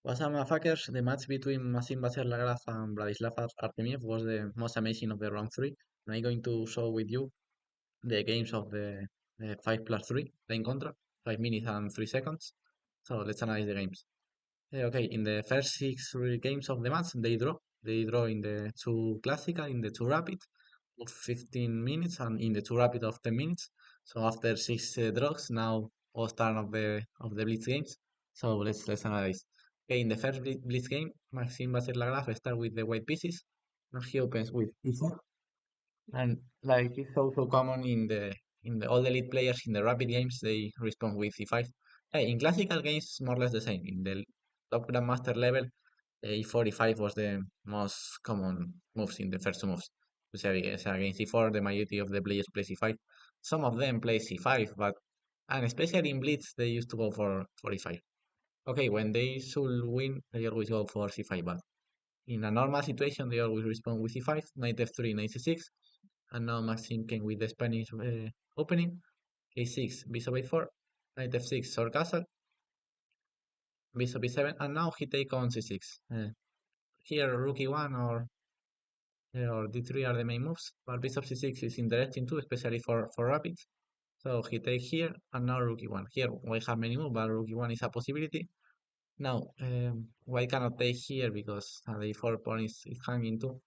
What's up, motherfuckers? The match between Maxim Lagraf and Bradislav Artemiev was the most amazing of the round 3. And I'm going to show with you the games of the 5+3 playing contra, 5 minutes and 3 seconds. So let's analyze the games. Okay, in the first 6 games of the match, they draw. They draw in the 2 classical, in the 2 rapid of 15 minutes, and in the 2 rapid of 10 minutes. So after 6 draws, now all start of the Blitz games. So let's analyze. Okay, in the first Blitz game, Maxime Lagraf start with the white pieces, and he opens with e4. And like it's also common in the all the elite players in the rapid games, they respond with e5. Hey, in classical games, it's more or less the same. In the top grandmaster level, e4, e5 was the most common moves in the first two moves. So against e4, the majority of the players play e5. Some of them play c5, but and especially in blitz, they used to go for e5. Okay, when they should win, they always go for c5, but in a normal situation, they always respond with e5, knight f3, knight c6, and now Maxim came with the Spanish opening, a6, bishop a4, knight f6, short castle, bishop e7, and now he take on c6. Here, rook e1 or d3 are the main moves, but bishop c6 is interesting too, especially for rapids. So he take here, and now rook e1. Here we have many moves, but rook e1 is a possibility. Now, why cannot take here because the e4 pawn is hanging too.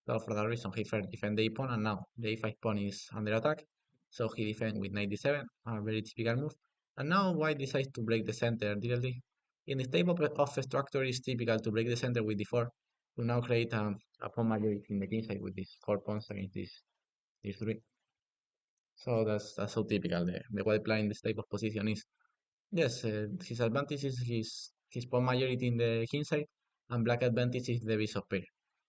So for that reason, he first defend the pawn, and now the a5 pawn is under attack. So he defend with knight d7, a very typical move. And now white decides to break the center directly. In this type of structure, it's typical to break the center with d4 to now create a pawn majority in the kingside with these 4 pawns against these 3. So that's so typical. The white playing this type of position is yes. His advantage is his pawn majority in the kingside, and black advantage is the bishop pair.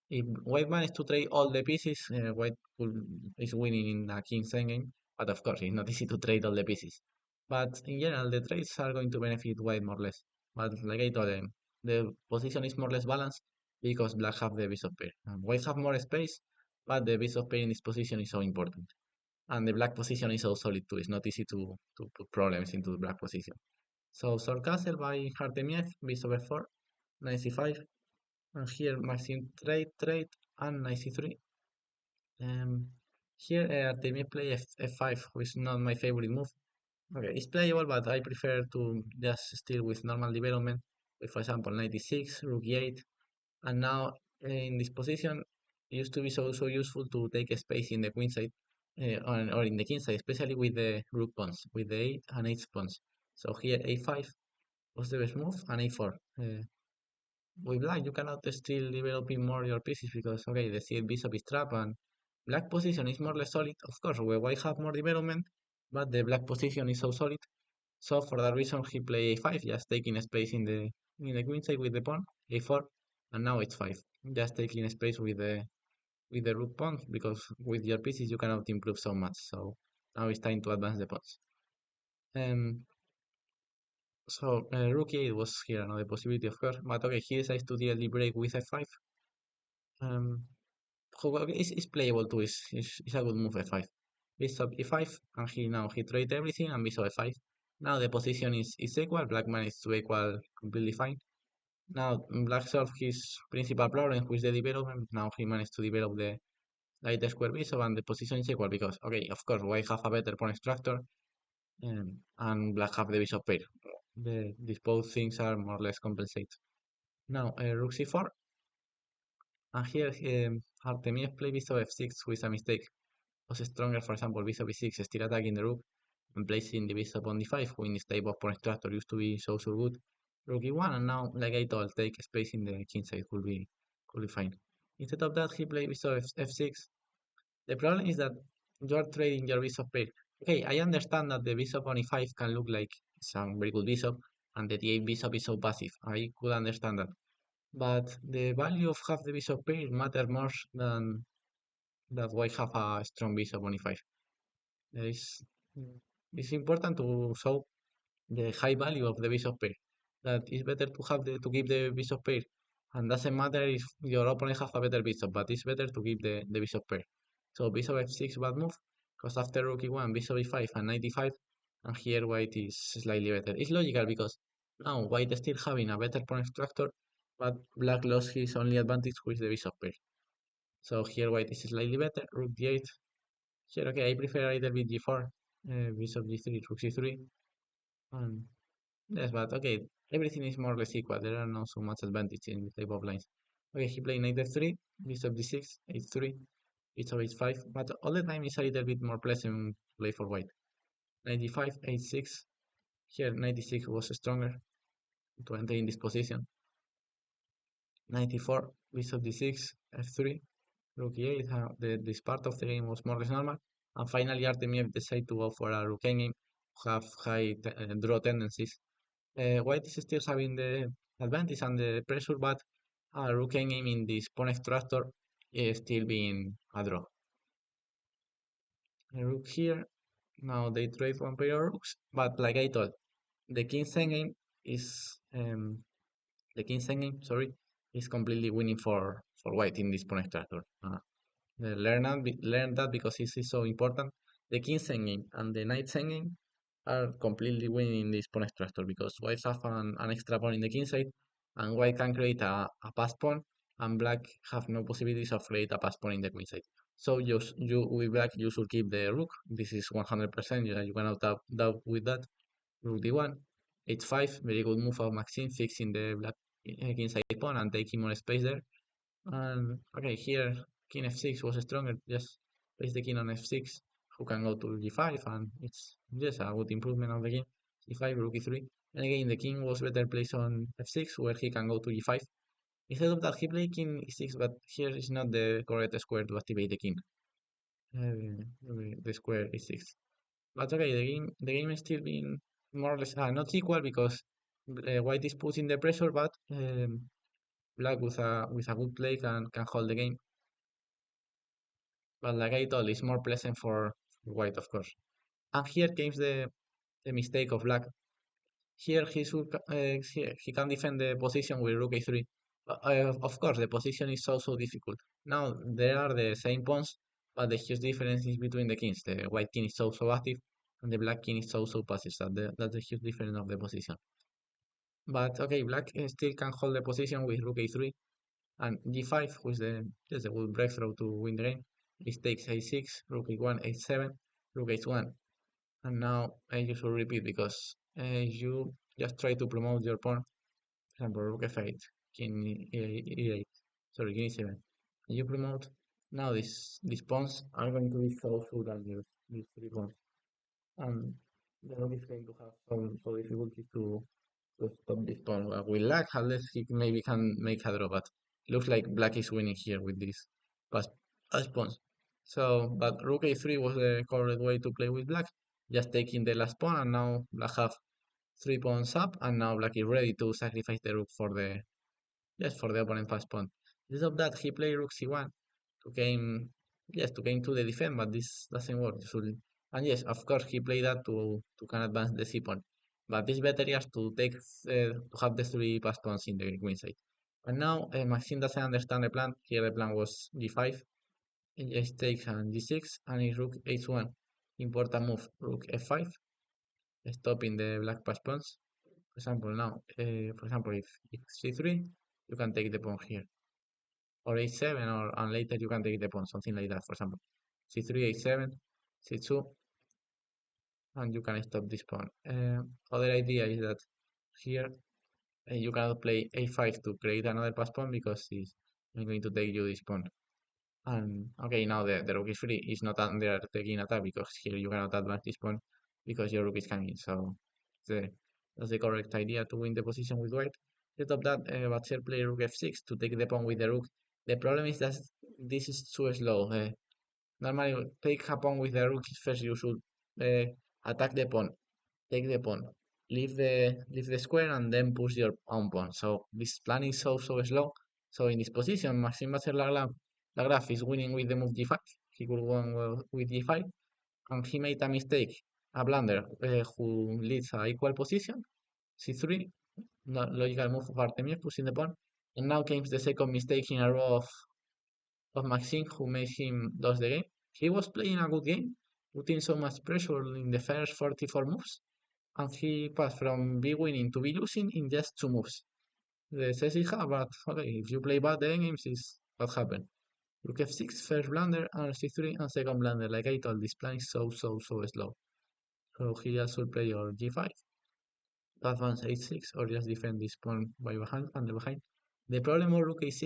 If white managed to trade all the pieces, is winning in a kingside game. But of course, it's not easy to trade all the pieces. But in general, the trades are going to benefit white more or less. But like I told them, the position is more or less balanced because black have the bishop pair. And white have more space, but the bishop pair in this position is so important. And the black position is so solid too. It's not easy to put problems into the black position. So short castle by Artemiev, bishop f4, knight c5, and here Maxim trade, and knight c3. Here Artemiev play f5, which is not my favorite move. Okay, it's playable, but I prefer to just still with normal development, with for example knight d6, rook e8, and now in this position, it used to be so useful to take a space in the queen side, or in the king side, especially with the rook pawns, with the 8 and 8 pawns. So here a5 was the best move, and a4. With black, you cannot still developing more your pieces because, okay, the c8 bishop is trapped, and black position is more or less solid. Of course, where white have more development, but the black position is so solid. So for that reason, he play a5, just taking space in the queen side with the pawn, a4, and now it's 5, just taking space with the rook pawn because with your pieces you cannot improve so much. So now it's time to advance the pawns. So rook e8 was here another possibility, of course, but okay, he decides to deal the break with f5. It's playable too. It's a good move f5. Bishop e5, and he trade everything, and bishop f5. Now the position is equal. Black managed to equal completely fine. Now black solved his principal problem, which is the development. Now he managed to develop the light square bishop, and the position is equal because, okay, of course, white have a better pawn structure, and black have the bishop pair. These both things are more or less compensate. Now rook c4, and here Artemiev play bishop f6 with a mistake. Was stronger, for example, bishop e6, still attacking the rook, and placing the bishop on d5, who in this type of pawn structure used to be so good. Rook e1, and now, like I told, take space in the king side could be fine. Instead of that, he played bishop f6. The problem is that you are trading your bishop pair. Okay, I understand that the bishop on e5 can look like some very good bishop, and the d8 bishop is so passive. I could understand that. But the value of half the bishop pair matter more than that white have a strong bishop on e5. It's, it's important to show the high value of the bishop pair. That it's better to keep the bishop pair, and doesn't matter if your opponent have a better bishop, but it's better to keep the bishop pair. So bishop f6 bad move, because after rook e1, bishop e5 and knight e5, and here white is slightly better. It's logical because Now white still having a better pawn structure, but black lost his only advantage with the bishop pair. So here white is slightly better, rook d8. Here, okay, I prefer a little bit g4, bishop g3, rook c3. Um, yes, but okay, everything is more or less equal. There are not so much advantage in this type of lines. Okay, he played knight f3, bishop d6, h3, bishop h5, but all the time is a little bit more pleasant play for white. Knight d5, h6. Here, knight d6 was stronger to enter in this position. 94, bishop d6, f3, rook e8. This part of the game was more or less normal. And finally, Artemiev decided to go for a rook endgame, have high draw tendencies. White is still having the advantage and the pressure, but rook endgame in this pawn extractor is still being a draw. A rook here. Now they trade one pair of rooks, but like I told, the king's endgame is the king's endgame, sorry, is completely winning for white in this pawn extractor. Learn that because this is so important. The king's endgame and the knight's endgame are completely winning this pawn extractor because white have an extra pawn in the king side and white can create a pass pawn and black have no possibilities of create a pass pawn in the queen side. So you with black you should keep the rook. This is 100%. You cannot doubt with that. Rook d1, h5, very good move of Maxime, fixing the black king side pawn and taking more space there. And okay, here king f6 was stronger. Just place the king on f6, who can go to g5, and it's just a good improvement of the game. c5, rook e3. And again, the king was better placed on f6, where he can go to g5. Instead of that, he played king e6, but here is not the correct square to activate the king. The square e6. But okay, the game is still being more or less not equal because white is putting the pressure, but black with a good play can hold the game. But like I told, it's more pleasant for white, of course. And here comes the mistake of black. Here he can defend the position with rook a3. Of course, the position is so difficult. Now there are the same pawns, but the huge difference is between the kings. The white king is so active, and the black king is so passive. That's the huge difference of the position. But okay, black still can hold the position with rook a3 and g5, which is a good breakthrough to win the game. It takes a6, rook e1, h7, rook h1. And now you should repeat because you just try to promote your pawn. For example, rook f8, king e8, sorry, king e7. You promote. Now these pawns are going to be so dangerous, these three pawns. And the rook is going to have some difficulties to stop this pawn. With luck, unless he maybe can make a draw, but looks like black is winning here with this pass, pass pawns. So, but rook a3 was the correct way to play with black, just taking the last pawn, and now black have 3 pawns up, and now black is ready to sacrifice the rook for the just for the opponent pass pawn. Instead of that, he played rook c1 to gain to gain to the defense, but this doesn't work usually. And yes, of course, he played that to can advance the c pawn, but it's better just to take to have the 3 pass pawns in the queen side. And now Maxime doesn't understand the plan. Here the plan was g5, h takes and g6, and his rook h1. Important move, rook f5, stopping the black pass pawns. For example, now, for example, if c3, you can take the pawn here, or h7, or and later you can take the pawn, something like that. For example, c3, h7, c2, and you can stop this pawn. Other idea is that here you cannot play a5 to create another pass pawn because it's going to take you this pawn. And okay, now the rook is free. It's not under taking attack because here you cannot advance this pawn because your rook is coming. So the, that's the correct idea to win the position with white. Instead of that, Batser play rook f6 to take the pawn with the rook. The problem is that this is too slow. Normally, take a pawn with the rook first. You should attack the pawn, take the pawn, leave the square, and then push your own pawn. So this plan is so slow. So in this position, Maxime Lagraf is winning with the move g5. He could win with g5, and he made a mistake, a blunder, who leads a equal position, c3. Logical move of Artemiev, pushing the pawn. And now comes the second mistake in a row of Maxime, who made him lose the game. He was playing a good game, putting so much pressure in the first 44 moves. and he passed from be winning to be losing in just 2 moves. The says he had, but okay, if you play bad, the endgames is what happened. Rook f6, first blunder, and c3, and second blunder. Like I told, this plan is so slow. So he just should play your g5, advance h6, or just defend this pawn by behind, and behind. The problem of rook a6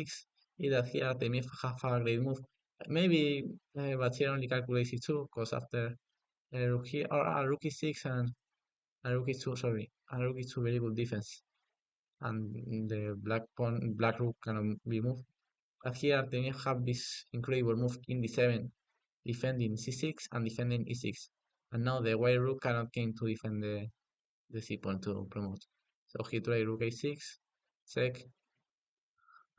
is that here Artemiev have a great move. Maybe, but here only calculates e2, because after rook here, or rook e6 and rook e2, sorry, and rook e2 very good defense. And the black rook cannot be moved. But here Artemiev have this incredible move in d7, defending c6 and defending e6. And now the white rook cannot gain to defend the c pawn to promote. So he tried rook a6, check,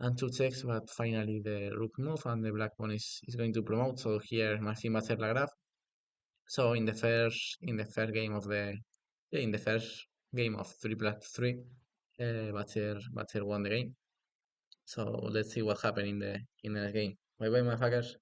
and two checks, but finally the rook move and the black pawn is going to promote. So here Maxime Bacher la graph. So in the first game of the yeah, in the first game of 3+3, Bacher won the game. So let's see what happened in the game. Bye bye, my fuckers.